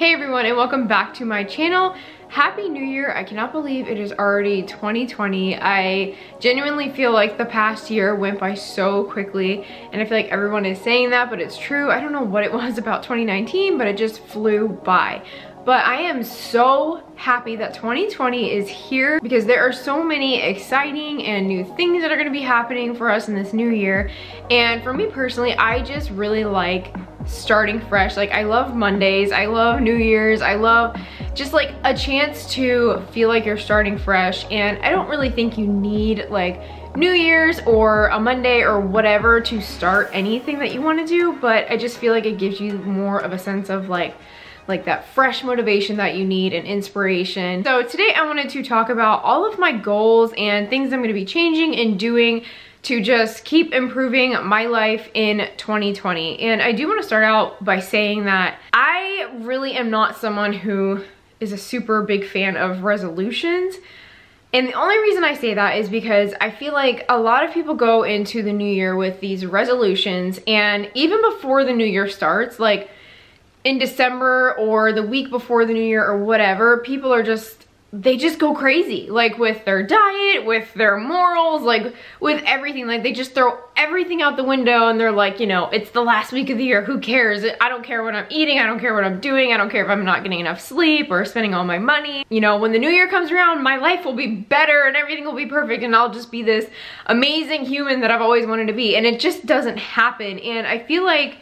Hey everyone, and welcome back to my channel. Happy New Year. I cannot believe it is already 2020. I genuinely feel like the past year went by so quickly, and I feel like everyone is saying that, but it's true. I don't know what it was about 2019, but it just flew by. But I am so happy that 2020 is here because there are so many exciting and new things that are gonna be happening for us in this new year. And for me personally, I just really like starting fresh. Like, I love Mondays, I love New Year's, I love just like a chance to feel like you're starting fresh. And I don't really think you need like New Year's or a Monday or whatever to start anything that you want to do, but I just feel like it gives you more of a sense of like that fresh motivation that you need and inspiration. So today I wanted to talk about all of my goals and things I'm going to be changing and doing to just keep improving my life in 2020. And I do want to start out by saying that I really am not someone who is a super big fan of resolutions. And the only reason I say that is because I feel like a lot of people go into the new year with these resolutions, and even before the new year starts, like in December or the week before the new year or whatever, people are they just go crazy, like with their diet, with their morals, like with everything. Like they just throw everything out the window and they're like, you know, it's the last week of the year, who cares? I don't care what I'm eating, I don't care what I'm doing, I don't care if I'm not getting enough sleep or spending all my money. You know, when the new year comes around, my life will be better and everything will be perfect and I'll just be this amazing human that I've always wanted to be. And it just doesn't happen. And I feel like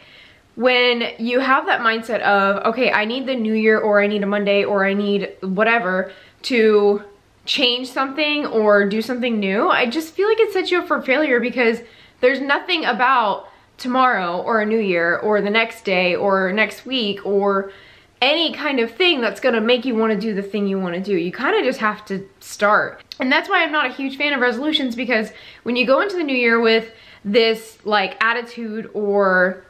when you have that mindset of, okay, I need the new year, or I need a Monday, or I need whatever to change something or do something new, I just feel like it sets you up for failure, because there's nothing about tomorrow or a new year or the next day or next week or any kind of thing that's gonna make you wanna do the thing you wanna do. You kinda just have to start. And that's why I'm not a huge fan of resolutions, because when you go into the new year with this like attitude or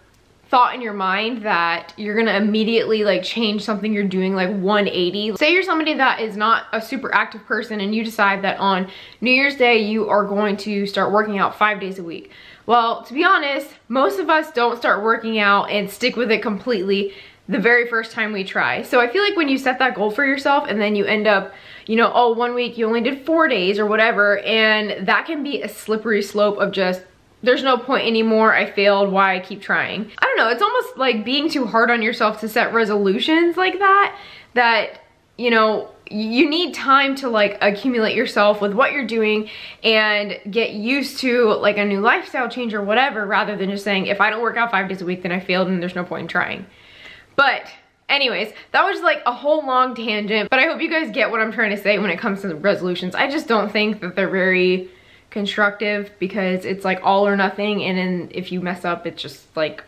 thought in your mind that you're gonna immediately like change something you're doing, like 180. Say you're somebody that is not a super active person and you decide that on New Year's Day you are going to start working out 5 days a week. Well, to be honest, most of us don't start working out and stick with it completely the very first time we try. So I feel like when you set that goal for yourself and then you end up, you know, oh, 1 week you only did 4 days or whatever, and that can be a slippery slope of just, there's no point anymore, I failed, why I keep trying. I don't know, it's almost like being too hard on yourself to set resolutions like that, you know, you need time to like accumulate yourself with what you're doing and get used to like a new lifestyle change or whatever, rather than just saying, if I don't work out 5 days a week, then I failed and there's no point in trying. But anyways, that was like a whole long tangent, but I hope you guys get what I'm trying to say when it comes to the resolutions. I just don't think that they're very constructive, because it's like all or nothing, and then if you mess up, it's just like,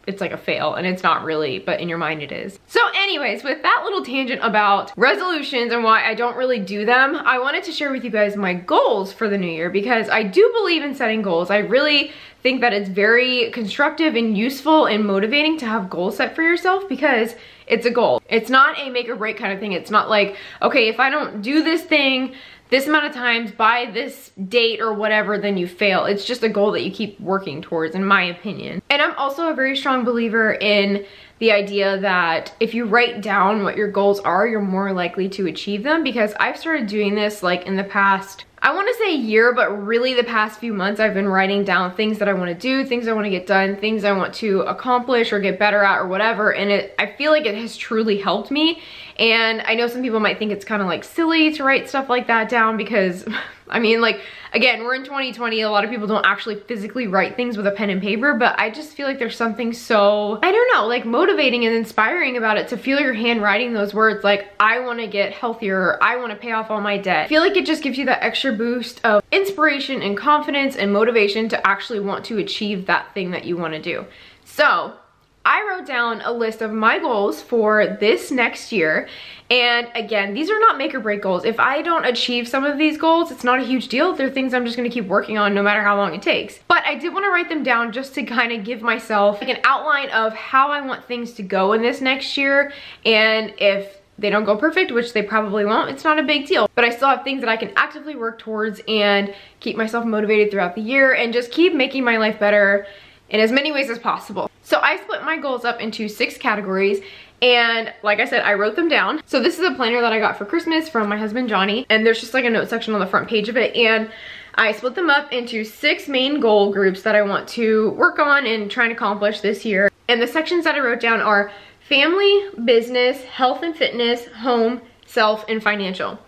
it's like a fail, and it's not really, but in your mind it is. So anyways, with that little tangent about resolutions and why I don't really do them, I wanted to share with you guys my goals for the new year, because I do believe in setting goals. I really think that it's very constructive and useful and motivating to have goals set for yourself, because it's a goal. It's not a make or break kind of thing. It's not like, okay, if I don't do this thing this amount of times by this date or whatever, then you fail. It's just a goal that you keep working towards, in my opinion. And I'm also a very strong believer in the idea that if you write down what your goals are, you're more likely to achieve them, because I've started doing this like in the past, I want to say year, but really the past few months I've been writing down things that I want to do, things I want to get done, things I want to accomplish or get better at or whatever, and I feel like it has truly helped me. And I know some people might think it's kind of like silly to write stuff like that down, because I mean, like, again, we're in 2020, a lot of people don't actually physically write things with a pen and paper, but I just feel like there's something so, I don't know, like motivating and inspiring about it, to feel your hand writing those words like, I want to get healthier, I want to pay off all my debt. I feel like it just gives you that extra boost of inspiration and confidence and motivation to actually want to achieve that thing that you want to do. So I wrote down a list of my goals for this next year. And again, these are not make or break goals. If I don't achieve some of these goals, it's not a huge deal. They're things I'm just gonna keep working on no matter how long it takes. But I did wanna write them down just to kind of give myself like an outline of how I want things to go in this next year. And if they don't go perfect, which they probably won't, it's not a big deal. But I still have things that I can actively work towards and keep myself motivated throughout the year and just keep making my life better in as many ways as possible. So I split my goals up into 6 categories, And like I said, I wrote them down. So this is a planner that I got for Christmas from my husband Johnny, and there's just like a note section on the front page of it, and I split them up into 6 main goal groups that I want to work on and try and accomplish this year. And the sections that I wrote down are family, business, health and fitness, home, self, and financial.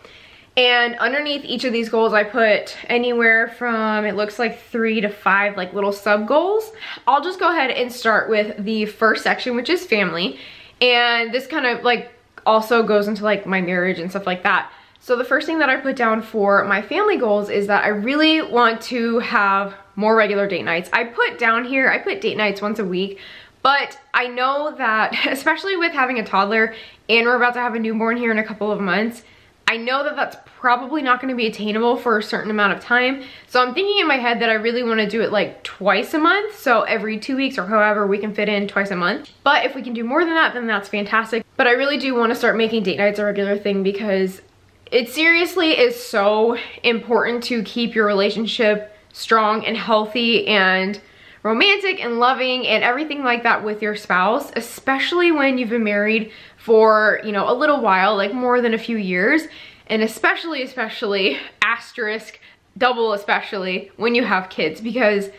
And underneath each of these goals, I put anywhere from, it looks like 3 to 5 like little sub goals. I'll just go ahead and start with the first section, which is family. And this kind of like also goes into like my marriage and stuff like that. So the first thing that I put down for my family goals is that I really want to have more regular date nights. I put down here, I put date nights once a week, but I know that especially with having a toddler and we're about to have a newborn here in a couple of months, I know that that's probably not going to be attainable for a certain amount of time. So I'm thinking in my head that I really want to do it like twice a month. So every 2 weeks or however we can fit in twice a month. But if we can do more than that, then that's fantastic. But I really do want to start making date nights a regular thing because it seriously is so important to keep your relationship strong and healthy and romantic and loving and everything like that with your spouse, especially when you've been married for, you know, a little while, like more than a few years, and especially asterisk double especially when you have kids, because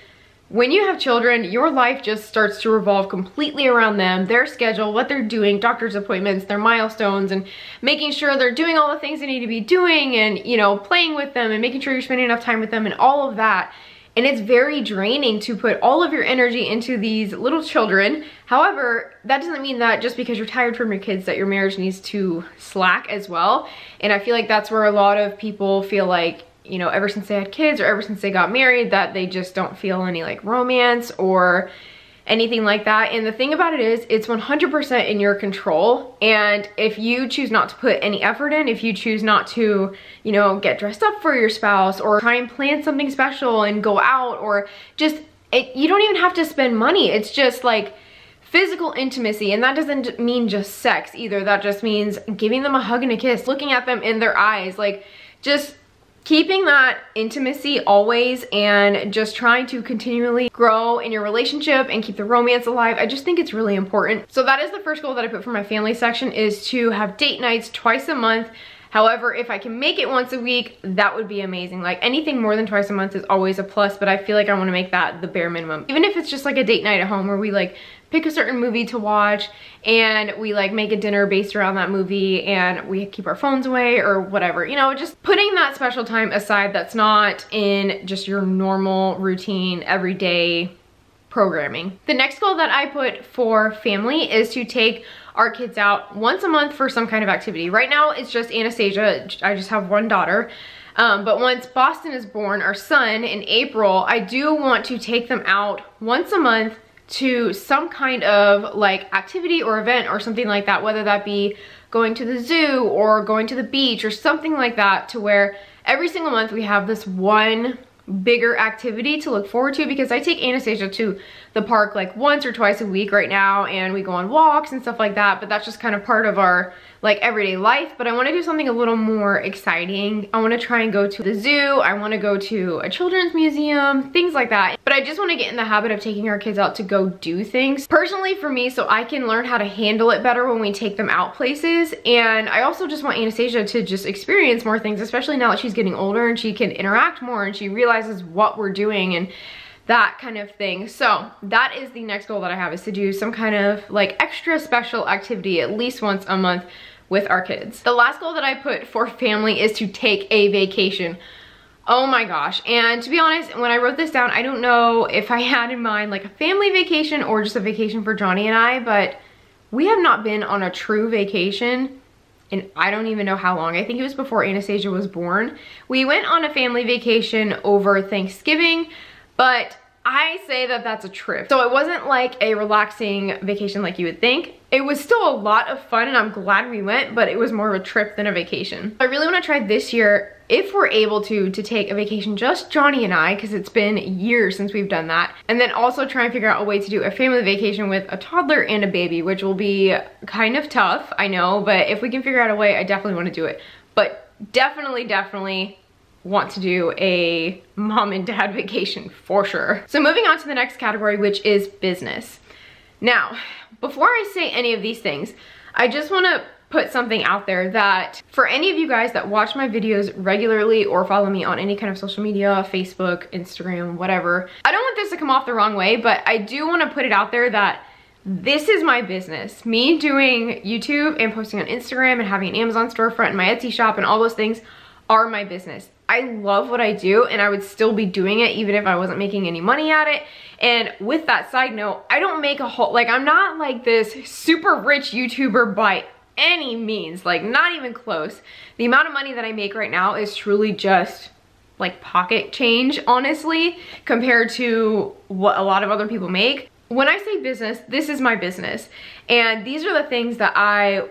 when you have children, your life just starts to revolve completely around them, their schedule, what they're doing, doctor's appointments, their milestones, and making sure they're doing all the things they need to be doing, and, you know, playing with them and making sure you're spending enough time with them and all of that. And it's very draining to put all of your energy into these little children. However, that doesn't mean that just because you're tired from your kids that your marriage needs to slack as well. And I feel like that's where a lot of people feel like, you know, ever since they had kids or ever since they got married, that they just don't feel any like romance or anything like that. And the thing about it is, it's 100% in your control. And if you choose not to put any effort in, if you choose not to, you know, get dressed up for your spouse or try and plan something special and go out, or just, you don't even have to spend money. It's just like physical intimacy. And that doesn't mean just sex either. That just means giving them a hug and a kiss, looking at them in their eyes, like just keeping that intimacy always, and just trying to continually grow in your relationship and keep the romance alive. I just think it's really important. So that is the first goal that I put for my family section, is to have date nights twice a month. However, if I can make it once a week, that would be amazing. Like anything more than twice a month is always a plus, but I feel like I want to make that the bare minimum. Even if it's just like a date night at home where we like pick a certain movie to watch and we like make a dinner based around that movie and we keep our phones away or whatever, you know, just putting that special time aside that's not in just your normal routine everyday programming. The next goal that I put for family is to take our kids out once a month for some kind of activity. Right now it's just Anastasia. I just have one daughter. But once Boston is born, our son, in April, I do want to take them out once a month to some kind of like activity or event or something like that, whether that be going to the zoo or going to the beach or something like that, to where every single month we have this one bigger activity to look forward to. Because I take Anastasia to the park like once or twice a week right now, and we go on walks and stuff like that, but that's just kind of part of our like everyday life. But I want to do something a little more exciting. I want to try and go to the zoo, I want to go to a children's museum, things like that. But I just want to get in the habit of taking our kids out to go do things personally for me, so I can learn how to handle it better when we take them out places. And I also just want Anastasia to just experience more things, especially now that she's getting older and she can interact more and she realizes what we're doing and that kind of thing. So that is the next goal that I have, is to do some kind of like extra special activity at least once a month with our kids. The last goal that I put for family is to take a vacation. Oh my gosh. And to be honest, when I wrote this down, I don't know if I had in mind like a family vacation or just a vacation for Johnny and I, but we have not been on a true vacation and I don't even know how long. I think it was before Anastasia was born. We went on a family vacation over Thanksgiving, but I say that that's a trip. So it wasn't like a relaxing vacation like you would think. It was still a lot of fun and I'm glad we went, but it was more of a trip than a vacation. I really want to try this year, if we're able to take a vacation, just Johnny and I, because it's been years since we've done that. And then also try and figure out a way to do a family vacation with a toddler and a baby, which will be kind of tough, I know, but if we can figure out a way, I definitely want to do it. But definitely want to do a mom and dad vacation for sure. So moving on to the next category, which is business. Now, before I say any of these things, I just want to put something out there that for any of you guys that watch my videos regularly or follow me on any kind of social media, Facebook, Instagram, whatever, I don't want this to come off the wrong way, but I do want to put it out there that this is my business. Me doing YouTube and posting on Instagram and having an Amazon storefront and my Etsy shop and all those things are my business. I love what I do and I would still be doing it even if I wasn't making any money at it. And with that side note, I don't make a whole, like, I'm not like this super rich YouTuber by any means, like not even close. The amount of money that I make right now is truly just like pocket change, honestly, compared to what a lot of other people make. When I say business, this is my business. And these are the things that I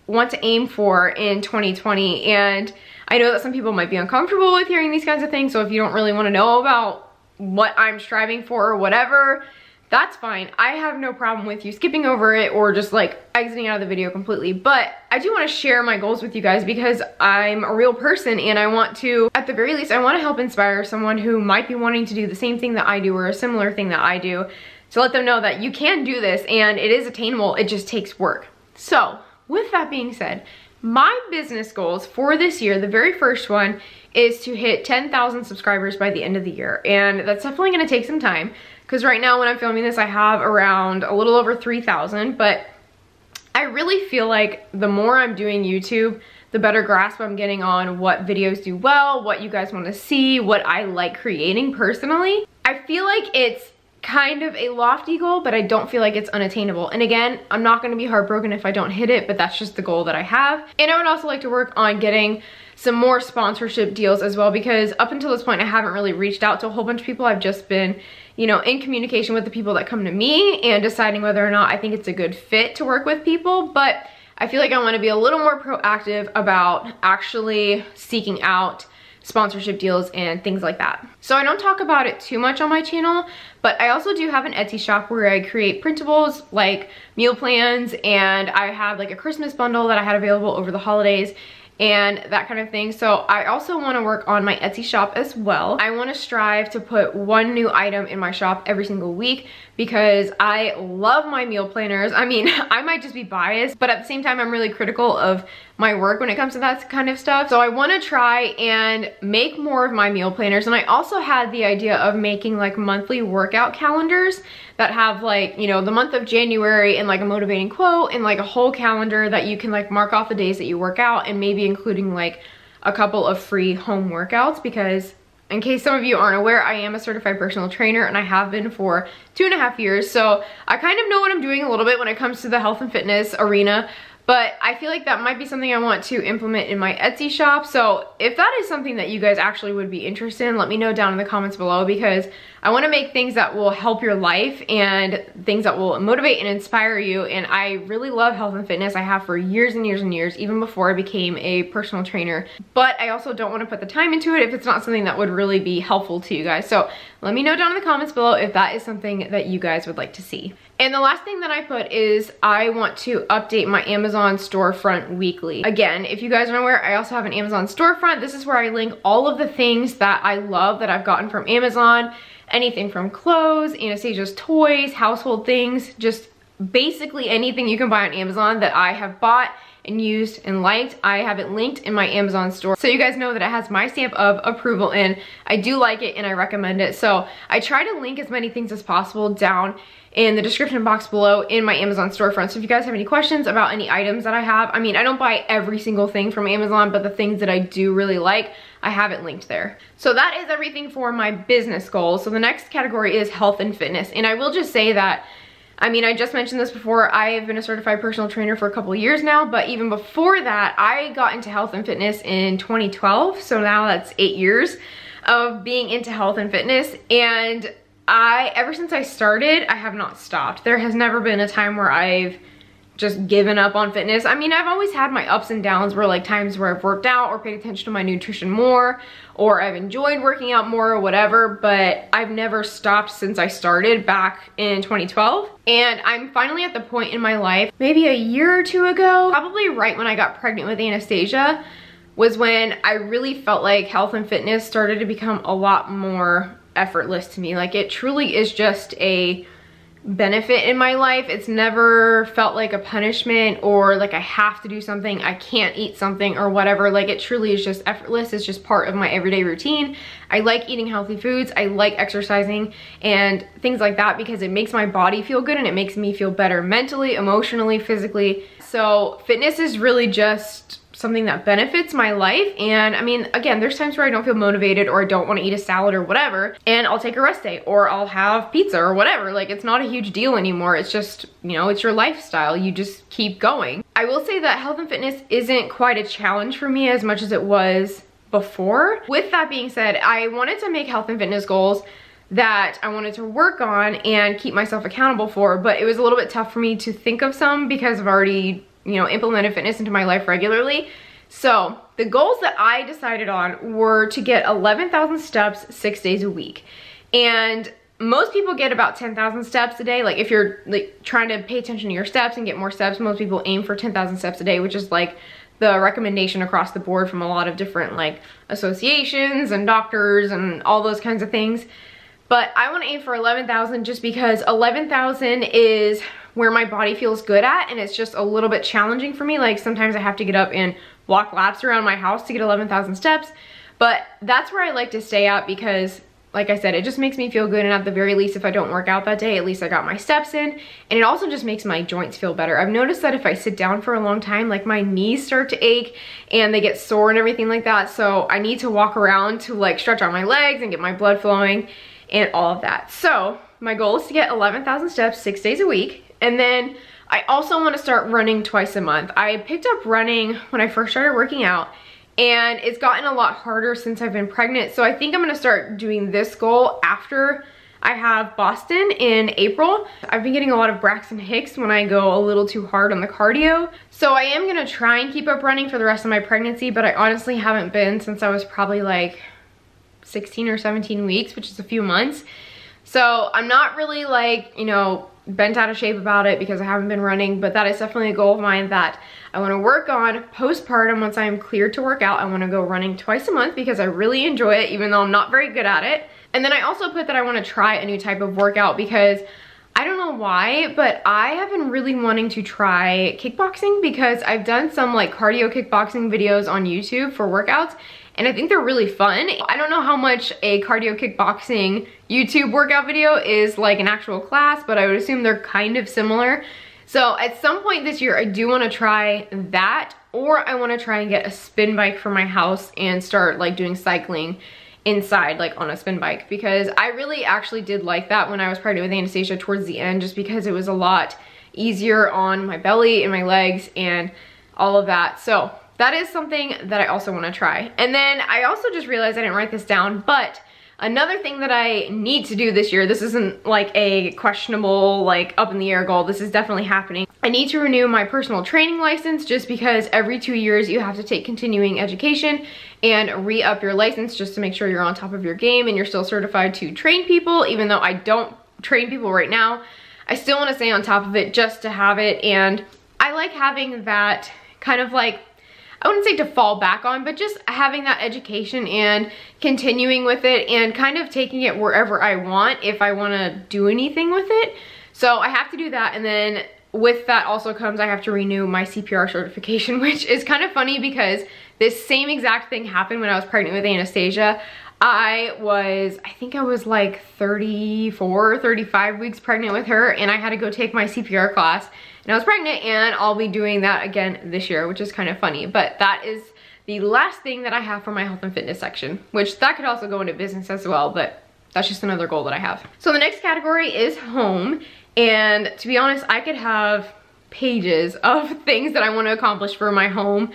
want to aim for in 2020. And I know that some people might be uncomfortable with hearing these kinds of things. So if you don't really want to know about what I'm striving for or whatever, that's fine. I have no problem with you skipping over it or just like exiting out of the video completely. But I do want to share my goals with you guys because I'm a real person and I want to, at the very least, I want to help inspire someone who might be wanting to do the same thing that I do or a similar thing that I do, to let them know that you can do this and it is attainable. It just takes work. So with that being said, my business goals for this year, the very first one is to hit 10,000 subscribers by the end of the year. And that's definitely going to take some time because right now when I'm filming this, I have around a little over 3,000, but I really feel like the more I'm doing YouTube, the better grasp I'm getting on what videos do well, what you guys want to see, what I like creating personally. I feel like it's kind of a lofty goal, but I don't feel like it's unattainable. And again, I'm not going to be heartbroken if I don't hit it, but that's just the goal that I have. And I would also like to work on getting some more sponsorship deals as well, because up until this point, I haven't really reached out to a whole bunch of people. I've just been, you know, in communication with the people that come to me and deciding whether or not I think it's a good fit to work with people. But I feel like I want to be a little more proactive about actually seeking out sponsorship deals and things like that. So I don't talk about it too much on my channel, but I also do have an Etsy shop where I create printables like meal plans, and I have like a Christmas bundle that I had available over the holidays and that kind of thing. So I also want to work on my Etsy shop as well. I want to strive to put one new item in my shop every single week because I love my meal planners. I mean, I might just be biased, but at the same time, I'm really critical of my work when it comes to that kind of stuff. So I want to try and make more of my meal planners. And I also had the idea of making like monthly workout calendars that have like, you know, the month of January and like a motivating quote and like a whole calendar that you can like mark off the days that you work out, and maybe including like a couple of free home workouts, because in case some of you aren't aware, I am a certified personal trainer and I have been for 2.5 years. So I kind of know what I'm doing a little bit when it comes to the health and fitness arena. But I feel like that might be something I want to implement in my Etsy shop. So if that is something that you guys actually would be interested in, let me know down in the comments below, because I want to make things that will help your life and things that will motivate and inspire you. And I really love health and fitness. I have for years and years and years, even before I became a personal trainer. But I also don't want to put the time into it if it's not something that would really be helpful to you guys. So let me know down in the comments below if that is something that you guys would like to see. And the last thing that I put is I want to update my Amazon storefront weekly. Again, if you guys aren't aware, I also have an Amazon storefront. This is where I link all of the things that I love that I've gotten from Amazon. Anything from clothes, Anastasia's toys, household things, just basically anything you can buy on Amazon that I have bought and used and liked. I have it linked in my Amazon store, so you guys know that it has my stamp of approval and I do like it and I recommend it. So I try to link as many things as possible down in the description box below in my Amazon storefront. So if you guys have any questions about any items that I have, I mean, I don't buy every single thing from Amazon, but the things that I do really like, I have it linked there. So that is everything for my business goals. So the next category is health and fitness. And I will just say that, I mean, I just mentioned this before, I have been a certified personal trainer for a couple of years now, but even before that, I got into health and fitness in 2012. So now that's 8 years of being into health and fitness. And ever since I started, I have not stopped. There has never been a time where I've just given up on fitness. I mean, I've always had my ups and downs where like times where I've worked out or paid attention to my nutrition more, or I've enjoyed working out more or whatever, but I've never stopped since I started back in 2012. And I'm finally at the point in my life, maybe a year or two ago, probably right when I got pregnant with Anastasia, was when I really felt like health and fitness started to become a lot more effortless to me. Like, it truly is just a benefit in my life. It's never felt like a punishment or like I have to do something, I can't eat something or whatever. Like it truly is just effortless. It's just part of my everyday routine. I like eating healthy foods. I like exercising and things like that because it makes my body feel good and it makes me feel better mentally, emotionally, physically. So fitness is really just something that benefits my life. And I mean, again, there's times where I don't feel motivated or I don't want to eat a salad or whatever, and I'll take a rest day or I'll have pizza or whatever. Like it's not a huge deal anymore. It's just, you know, it's your lifestyle. You just keep going. I will say that health and fitness isn't quite a challenge for me as much as it was before. With that being said, I wanted to make health and fitness goals that I wanted to work on and keep myself accountable for, but it was a little bit tough for me to think of some because I've already, you know, implemented fitness into my life regularly. So the goals that I decided on were to get 11,000 steps 6 days a week. And most people get about 10,000 steps a day. Like if you're like trying to pay attention to your steps and get more steps, most people aim for 10,000 steps a day, which is like the recommendation across the board from a lot of different like associations and doctors and all those kinds of things. But I want to aim for 11,000 just because 11,000 is where my body feels good at, and it's just a little bit challenging for me. Like sometimes I have to get up and walk laps around my house to get 11,000 steps, but that's where I like to stay at because, like I said, it just makes me feel good, and at the very least, if I don't work out that day, at least I got my steps in, and it also just makes my joints feel better. I've noticed that if I sit down for a long time, like my knees start to ache and they get sore and everything like that, so I need to walk around to like stretch out my legs and get my blood flowing and all of that. So my goal is to get 11,000 steps 6 days a week. And then I also want to start running twice a month. I picked up running when I first started working out, and it's gotten a lot harder since I've been pregnant. So I think I'm going to start doing this goal after I have Boston in April. I've been getting a lot of Braxton Hicks when I go a little too hard on the cardio. So I am going to try and keep up running for the rest of my pregnancy, but I honestly haven't been since I was probably like 16 or 17 weeks, which is a few months. So I'm not really like, you know, bent out of shape about it because I haven't been running, but that is definitely a goal of mine that I want to work on postpartum. Once I am cleared to work out, I want to go running twice a month because I really enjoy it, even though I'm not very good at it. And then I also put that I want to try a new type of workout because I don't know why, but I have been really wanting to try kickboxing because I've done some like cardio kickboxing videos on YouTube for workouts, and I think they're really fun. I don't know how much a cardio kickboxing YouTube workout video is like an actual class, but I would assume they're kind of similar. So at some point this year, I do want to try that, or I want to try and get a spin bike for my house and start like doing cycling inside, like on a spin bike, because I really actually did like that when I was pregnant with Anastasia towards the end, just because it was a lot easier on my belly and my legs and all of that. So that is something that I also want to try. And then I also just realized I didn't write this down, but another thing that I need to do this year, this isn't like a questionable, like up in the air goal, this is definitely happening. I need to renew my personal training license just because every 2 years you have to take continuing education and re-up your license just to make sure you're on top of your game and you're still certified to train people. Even though I don't train people right now, I still want to stay on top of it just to have it. And I like having that kind of like, I wouldn't say to fall back on, but just having that education and continuing with it and kind of taking it wherever I want if I want to do anything with it. So I have to do that, and then with that also comes I have to renew my CPR certification, which is kind of funny because this same exact thing happened when I was pregnant with Anastasia. I think I was like 34, 35 weeks pregnant with her, and I had to go take my CPR class. And I was pregnant, and I'll be doing that again this year, which is kind of funny. But that is the last thing that I have for my health and fitness section, which that could also go into business as well, but that's just another goal that I have. So the next category is home. And to be honest, I could have pages of things that I want to accomplish for my home.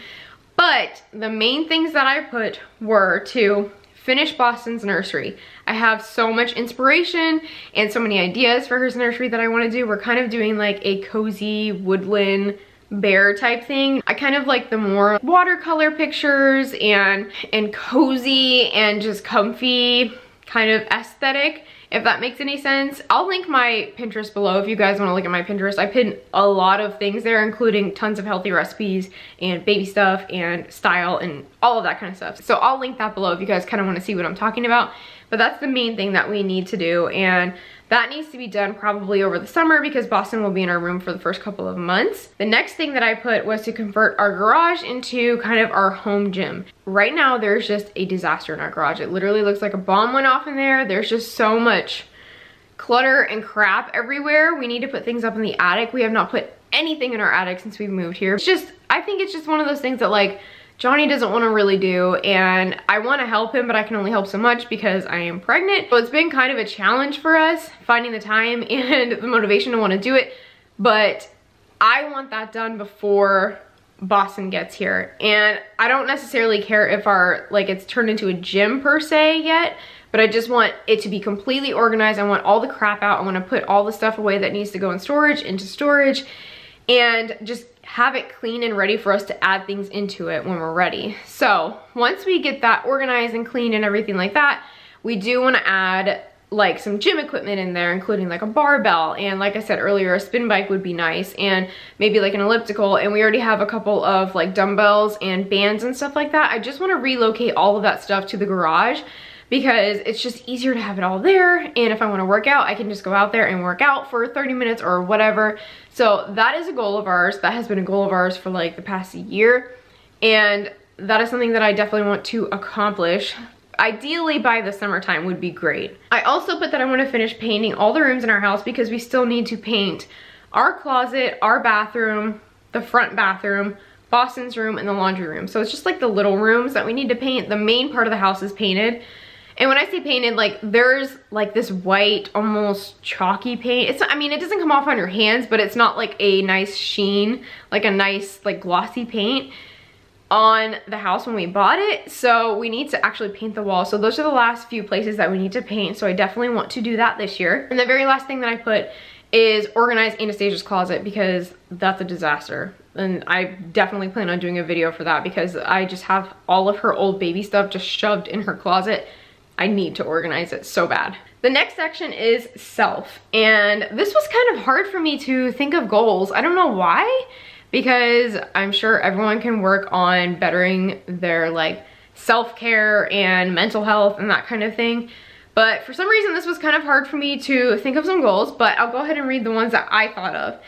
But the main things that I put were to finish Boston's nursery. I have so much inspiration and so many ideas for her nursery that I want to do. We're kind of doing like a cozy woodland bear type thing. I kind of like the more watercolor pictures and cozy and just comfy kind of aesthetic, if that makes any sense. I'll link my Pinterest below if you guys want to look at my Pinterest. I pinned a lot of things there, including tons of healthy recipes and baby stuff and style and all of that kind of stuff. So I'll link that below if you guys kind of want to see what I'm talking about. But that's the main thing that we need to do. And That needs to be done probably over the summer because Boston will be in our room for the first couple of months. The next thing that I put was to convert our garage into kind of our home gym. Right now, there's just a disaster in our garage. It literally looks like a bomb went off in there. There's just so much clutter and crap everywhere. We need to put things up in the attic. We have not put anything in our attic since we've moved here. It's just, I think it's just one of those things that like Johnny doesn't want to really do, and I want to help him, but I can only help so much because I am pregnant. So it's been kind of a challenge for us finding the time and the motivation to want to do it, but I want that done before Boston gets here. And I don't necessarily care if it's turned into a gym per se yet, but I just want it to be completely organized. I want all the crap out. I want to put all the stuff away that needs to go in storage into storage, and just have it clean and ready for us to add things into it when we're ready. So once we get that organized and clean and everything like that, we do want to add like some gym equipment in there, including like a barbell, and like I said earlier, a spin bike would be nice, and maybe like an elliptical. And we already have a couple of like dumbbells and bands and stuff like that. I just want to relocate all of that stuff to the garage because it's just easier to have it all there. And if I want to work out, I can just go out there and work out for 30 minutes or whatever. So that is a goal of ours. That has been a goal of ours for like the past year. And that is something that I definitely want to accomplish. Ideally by the summertime would be great. I also put that I want to finish painting all the rooms in our house because we still need to paint our closet, our bathroom, the front bathroom, Boston's room, and the laundry room. So it's just like the little rooms that we need to paint. The main part of the house is painted. And when I say painted, like there's like this white, almost chalky paint. It's not, I mean, it doesn't come off on your hands, but it's not like a nice sheen, like a nice like glossy paint on the house when we bought it. So we need to actually paint the wall. So those are the last few places that we need to paint. So I definitely want to do that this year. And the very last thing that I put is organize Anastasia's closet because that's a disaster. And I definitely plan on doing a video for that because I just have all of her old baby stuff just shoved in her closet. I need to organize it so bad. The next section is self. And this was kind of hard for me to think of goals. I don't know why, because I'm sure everyone can work on bettering their like self-care and mental health and that kind of thing. But for some reason, this was kind of hard for me to think of some goals, but I'll go ahead and read the ones that I thought of.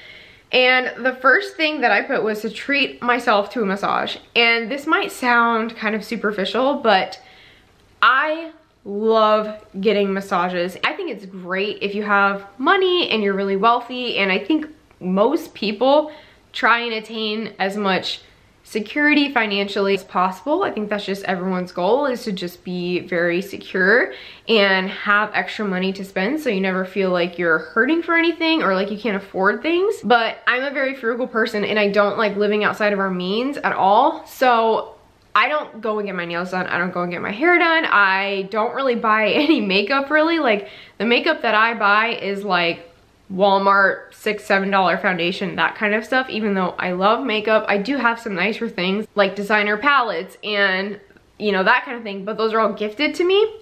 And the first thing that I put was to treat myself to a massage. And this might sound kind of superficial, but I love getting massages. I think it's great if you have money and you're really wealthy, and I think most people try and attain as much security financially as possible. I think that's just everyone's goal, is to just be very secure and have extra money to spend so you never feel like you're hurting for anything or like you can't afford things. But I'm a very frugal person and I don't like living outside of our means at all. So I don't go and get my nails done. I don't go and get my hair done. I don't really buy any makeup really. Like the makeup that I buy is like Walmart $6, $7 foundation, that kind of stuff. Even though I love makeup, I do have some nicer things like designer palettes and you know, that kind of thing, but those are all gifted to me.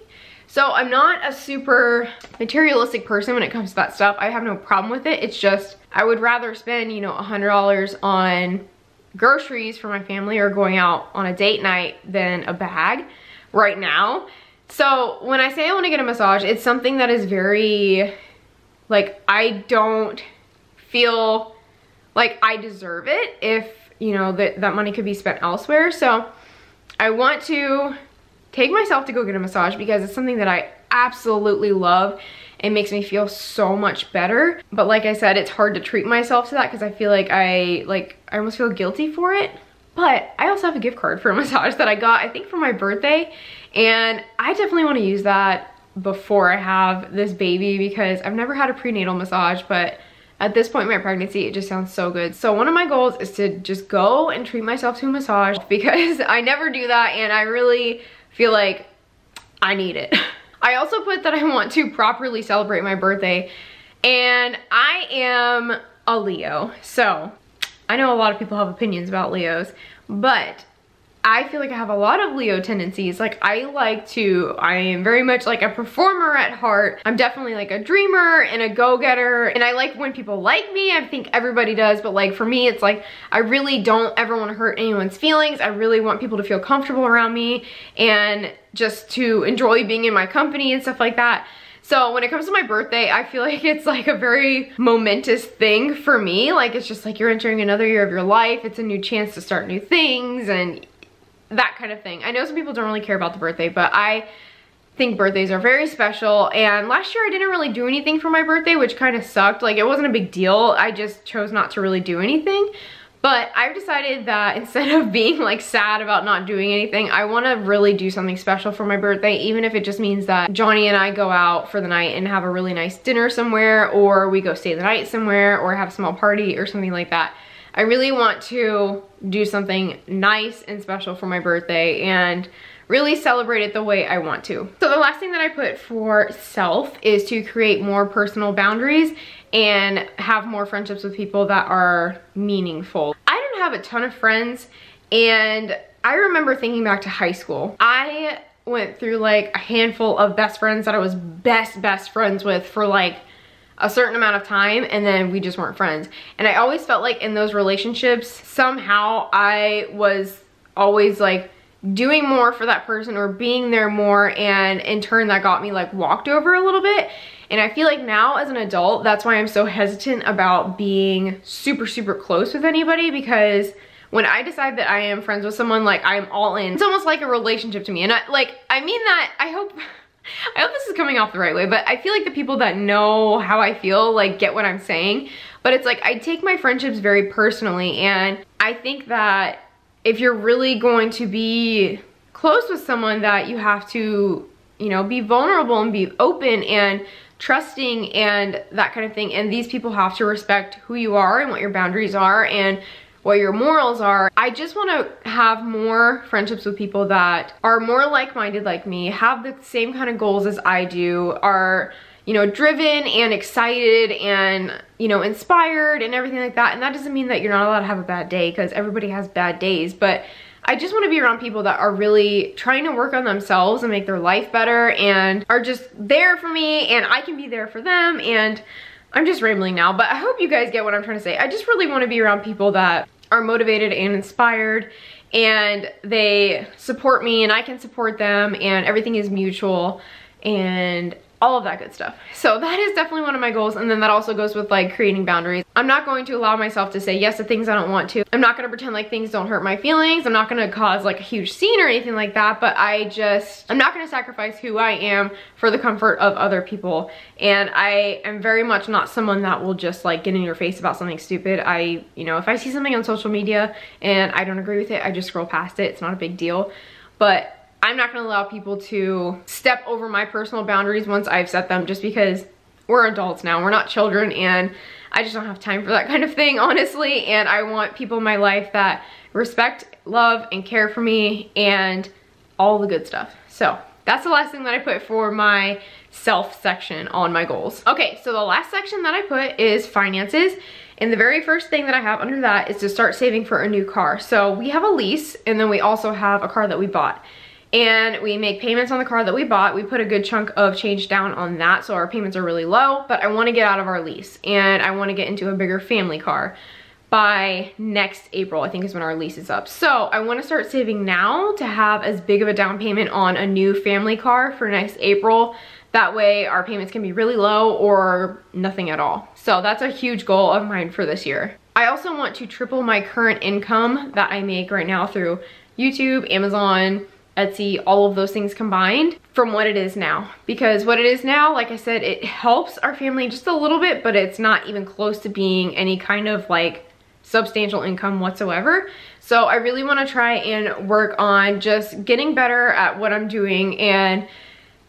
So I'm not a super materialistic person when it comes to that stuff. I have no problem with it. It's just I would rather spend, you know, $100 on groceries for my family or going out on a date night than a bag right now. So when I say I want to get a massage, it's something that is very, like, I don't feel like I deserve it if, you know, that money could be spent elsewhere. So I want to take myself to go get a massage because it's something that I absolutely love. It makes me feel so much better. But like I said, it's hard to treat myself to that because I feel like I almost feel guilty for it. But I also have a gift card for a massage that I got, I think, for my birthday. And I definitely want to use that before I have this baby because I've never had a prenatal massage, but at this point in my pregnancy, it just sounds so good. So one of my goals is to just go and treat myself to a massage because I never do that and I really feel like I need it. I also put that I want to properly celebrate my birthday, and I am a Leo. So I know a lot of people have opinions about Leos, but I feel like I have a lot of Leo tendencies. Like I am very much like a performer at heart. I'm definitely like a dreamer and a go-getter, and I like when people like me. I think everybody does, but like for me, it's like I really don't ever want to hurt anyone's feelings. I really want people to feel comfortable around me and just to enjoy being in my company and stuff like that. So when it comes to my birthday, I feel like it's like a very momentous thing for me. Like it's just like you're entering another year of your life. It's a new chance to start new things and that kind of thing. I know some people don't really care about the birthday, but I think birthdays are very special. And last year I didn't really do anything for my birthday, which kind of sucked. Like it wasn't a big deal. I just chose not to really do anything. But I've decided that instead of being like sad about not doing anything, I want to really do something special for my birthday, even if it just means that Johnny and I go out for the night and have a really nice dinner somewhere, or we go stay the night somewhere, or have a small party or something like that. I really want to do something nice and special for my birthday and really celebrate it the way I want to. So the last thing that I put for self is to create more personal boundaries and have more friendships with people that are meaningful. I don't have a ton of friends, and I remember thinking back to high school. I went through like a handful of best friends that I was best friends with for like a certain amount of time, and then we just weren't friends. And I always felt like in those relationships, somehow I was always like doing more for that person or being there more, and in turn that got me like walked over a little bit. And I feel like now as an adult, that's why I'm so hesitant about being super close with anybody, because when I decide that I am friends with someone, like I am all in. It's almost like a relationship to me. And I mean that, I hope this is coming off the right way, but I feel like the people that know how I feel like get what I'm saying. But it's like I take my friendships very personally, and I think that if you're really going to be close with someone, that you have to, you know, be vulnerable and be open and trusting and that kind of thing. And these people have to respect who you are and what your boundaries are and what your morals are. I just want to have more friendships with people that are more like-minded like me, have the same kind of goals as I do, are, you know, driven and excited and, you know, inspired and everything like that. And that doesn't mean that you're not allowed to have a bad day, because everybody has bad days, but I just want to be around people that are really trying to work on themselves and make their life better and are just there for me, and I can be there for them. And I'm just rambling now, but I hope you guys get what I'm trying to say. I just really want to be around people that are motivated and inspired, and they support me and I can support them, and everything is mutual and all of that good stuff. So that is definitely one of my goals. And then that also goes with like creating boundaries. I'm not going to allow myself to say yes to things I don't want to. I'm not going to pretend like things don't hurt my feelings. I'm not going to cause like a huge scene or anything like that, but I'm not going to sacrifice who I am for the comfort of other people. And I am very much not someone that will just like get in your face about something stupid. You know, if I see something on social media and I don't agree with it, I just scroll past it. It's not a big deal. But I'm not gonna allow people to step over my personal boundaries once I've set them, just because we're adults now, we're not children, and I just don't have time for that kind of thing, honestly. And I want people in my life that respect, love, and care for me, and all the good stuff. So that's the last thing that I put for my self section on my goals. Okay, so the last section that I put is finances. And the very first thing that I have under that is to start saving for a new car. So we have a lease, and then we also have a car that we bought. And we make payments on the car that we bought. We put a good chunk of change down on that, so our payments are really low. But I want to get out of our lease, and I want to get into a bigger family car by next April, I think is when our lease is up. So I want to start saving now to have as big of a down payment on a new family car for next April. That way our payments can be really low or nothing at all. So that's a huge goal of mine for this year. I also want to triple my current income that I make right now through YouTube, Amazon, Etsy, all of those things combined, from what it is now. Because what it is now, like I said, it helps our family just a little bit, but it's not even close to being any kind of like substantial income whatsoever. So I really want to try and work on just getting better at what I'm doing and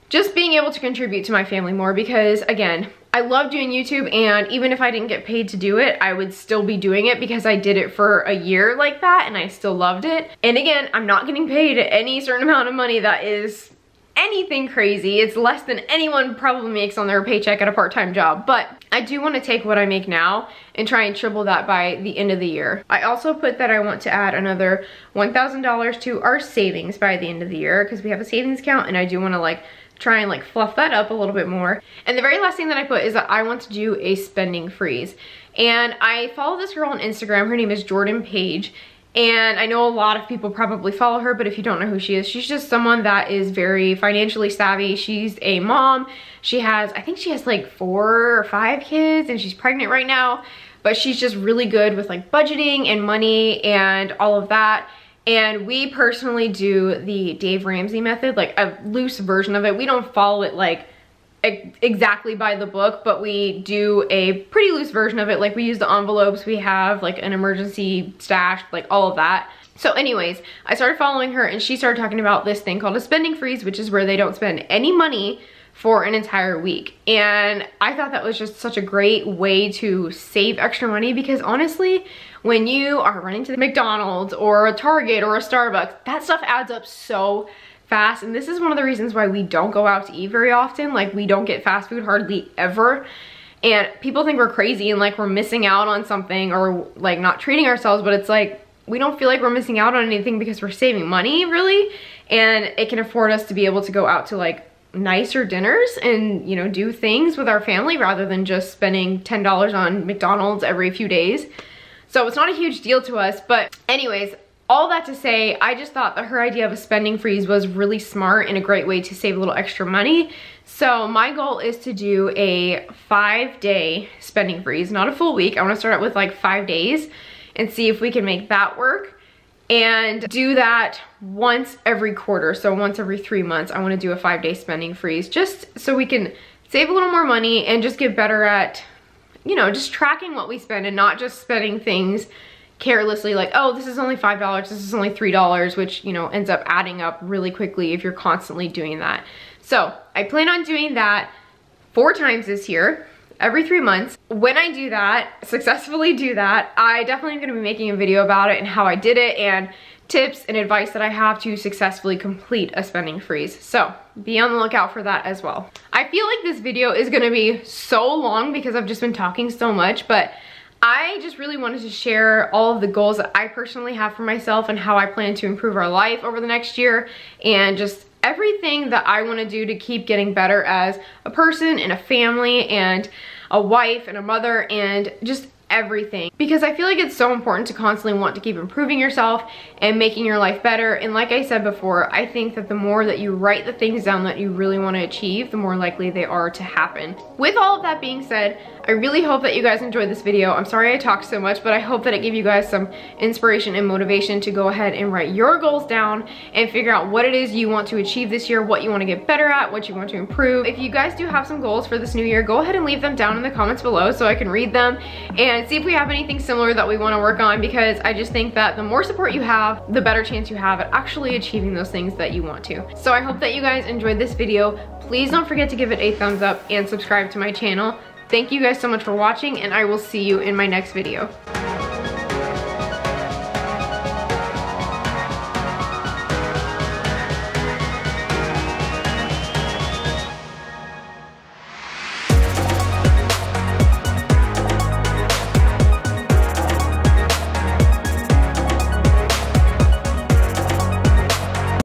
just being able to contribute to my family more, because again, I love doing YouTube, and even if I didn't get paid to do it, I would still be doing it because I did it for a year like that and I still loved it. And again, I'm not getting paid any certain amount of money that is anything crazy. It's less than anyone probably makes on their paycheck at a part-time job, but I do want to take what I make now and try and triple that by the end of the year. I also put that I want to add another $1,000 to our savings by the end of the year, because we have a savings account, and I do want to like try and like fluff that up a little bit more. And the very last thing that I put is that I want to do a spending freeze. And I follow this girl on Instagram. Her name is Jordan Page. And I know a lot of people probably follow her, but if you don't know who she is, she's just someone that is very financially savvy. She's a mom. She has, I think she has like 4 or 5 kids, and she's pregnant right now. But she's just really good with like budgeting and money and all of that. And we personally do the Dave Ramsey method, like a loose version of it. We don't follow it like exactly by the book, but we do a pretty loose version of it. Like we use the envelopes, we have like an emergency stash, like all of that. So anyways, I started following her and she started talking about this thing called a spending freeze, which is where they don't spend any money for an entire week. And I thought that was just such a great way to save extra money, because honestly, when you are running to the McDonald's or a Target or a Starbucks, that stuff adds up so fast. And this is one of the reasons why we don't go out to eat very often. Like we don't get fast food hardly ever. And people think we're crazy and like we're missing out on something or like not treating ourselves, but it's like we don't feel like we're missing out on anything because we're saving money, really. And it can afford us to be able to go out to like nicer dinners and, you know, do things with our family rather than just spending $10 on McDonald's every few days. So it's not a huge deal to us. But anyways, all that to say, I just thought that her idea of a spending freeze was really smart and a great way to save a little extra money. So my goal is to do a 5-day spending freeze, not a full week. I want to start out with like 5 days and see if we can make that work. And do that once every quarter. So once every 3 months, I want to do a 5-day spending freeze, just so we can save a little more money and just get better at, you know, just tracking what we spend and not just spending things carelessly, like, oh, this is only $5, this is only $3, which, you know, ends up adding up really quickly if you're constantly doing that. So I plan on doing that 4 times this year, every 3 months. When I do that, successfully do that, I definitely am going to be making a video about it and how I did it and tips and advice that I have to successfully complete a spending freeze. So be on the lookout for that as well. I feel like this video is going to be so long because I've just been talking so much, but I just really wanted to share all of the goals that I personally have for myself and how I plan to improve our life over the next year, and just everything that I want to do to keep getting better as a person and a family and a wife and a mother and just everything. Because I feel like it's so important to constantly want to keep improving yourself and making your life better. And like I said before, I think that the more that you write the things down that you really want to achieve, the more likely they are to happen. With all of that being said, I really hope that you guys enjoyed this video. I'm sorry I talked so much, but I hope that it gave you guys some inspiration and motivation to go ahead and write your goals down and figure out what it is you want to achieve this year, what you want to get better at, what you want to improve. If you guys do have some goals for this new year, go ahead and leave them down in the comments below so I can read them and see if we have anything similar that we want to work on, because I just think that the more support you have, the better chance you have at actually achieving those things that you want to. So I hope that you guys enjoyed this video. Please don't forget to give it a thumbs up and subscribe to my channel. Thank you guys so much for watching, and I will see you in my next video.